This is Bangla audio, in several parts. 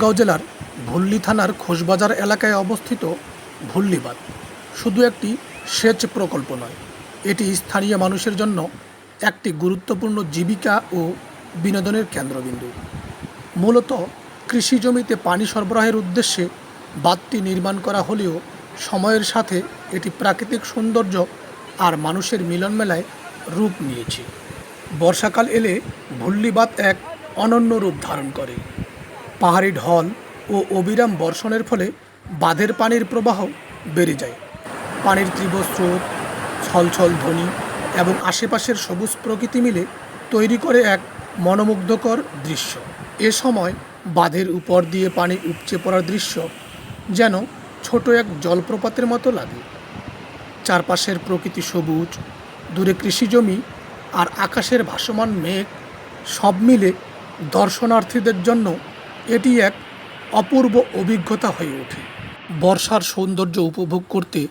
ঠাকুরগাঁও জেলার ভুল্লি থানার খোসবাজার এলাকায় অবস্থিত ভুল্লি বাঁধ শুধু একটি সেচ প্রকল্প নয়, এটি স্থানীয় মানুষের জন্য একটি গুরুত্বপূর্ণ জীবিকা ও বিনোদনের কেন্দ্রবিন্দু। মূলত কৃষি জমিতে পানি সরবরাহের উদ্দেশ্যে বাঁধটি নির্মাণ করা হলেও সময়ের সাথে এটি প্রাকৃতিক সৌন্দর্য আর মানুষের মিলন মেলায় রূপ নিয়েছে। বর্ষাকাল এলে ভুল্লি বাঁধ এক অনন্য রূপ ধারণ করে। পাহাড়ি ঢল ও অবিরাম বর্ষণের ফলে বাঁধের পানির প্রবাহ বেড়ে যায়। পানির তীব্র স্রোত, ছলছল ধ্বনি এবং আশেপাশের সবুজ প্রকৃতি মিলে তৈরি করে এক মনোমুগ্ধকর দৃশ্য। এ সময় বাঁধের উপর দিয়ে পানি উপচে পড়ার দৃশ্য যেন ছোট এক জলপ্রপাতের মতো লাগে। চারপাশের প্রকৃতি সবুজ, দূরে কৃষিজমি আর আকাশের ভাসমান মেঘ সব মিলে দর্শনার্থীদের জন্য এটি এক অপূর্ব অভিজ্ঞতা হয়ে ওঠে। বর্ষার সৌন্দর্য উপভোগ করতে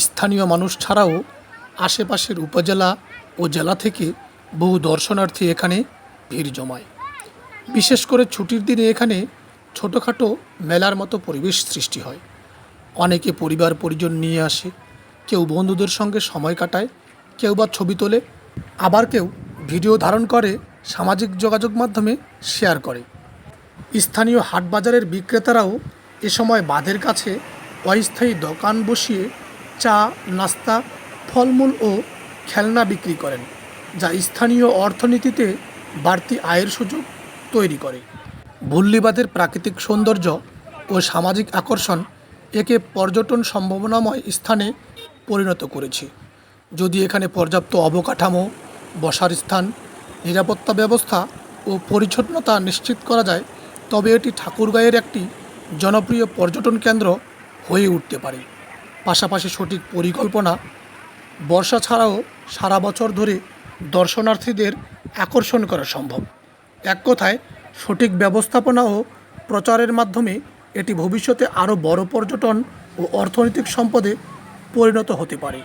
স্থানীয় মানুষ ছাড়াও আশেপাশের উপজেলা ও জেলা থেকে বহু দর্শনার্থী এখানে ভিড় জমায়। বিশেষ করে ছুটির দিনে এখানে ছোটোখাটো মেলার মতো পরিবেশ সৃষ্টি হয়। অনেকে পরিবার পরিজন নিয়ে আসে, কেউ বন্ধুদের সঙ্গে সময় কাটায়, কেউ বা ছবি তোলে, আবার কেউ ভিডিও ধারণ করে সামাজিক যোগাযোগ মাধ্যমে শেয়ার করে। স্থানীয় হাট বাজারের বিক্রেতারাও এ সময় বাঁধের কাছে অস্থায়ী দোকান বসিয়ে চা, নাস্তা, ফলমূল ও খেলনা বিক্রি করেন, যা স্থানীয় অর্থনীতিতে বাড়তি আয়ের সুযোগ তৈরি করে। ভুল্লি বাঁধের প্রাকৃতিক সৌন্দর্য ও সামাজিক আকর্ষণ একে পর্যটন সম্ভাবনাময় স্থানে পরিণত করেছে। যদি এখানে পর্যাপ্ত অবকাঠামো, বসার স্থান, নিরাপত্তা ব্যবস্থা ও পরিচ্ছন্নতা নিশ্চিত করা যায়, তবে এটি ঠাকুরগাঁয়ের একটি জনপ্রিয় পর্যটন কেন্দ্র হয়ে উঠতে পারে। পাশাপাশি সঠিক পরিকল্পনা, বর্ষা ছাড়াও সারা বছর ধরে দর্শনার্থীদের আকর্ষণ করা সম্ভব। এক কথায়, সঠিক ব্যবস্থাপনা ও প্রচারের মাধ্যমে এটি ভবিষ্যতে আরও বড় পর্যটন ও অর্থনৈতিক সম্পদে পরিণত হতে পারে।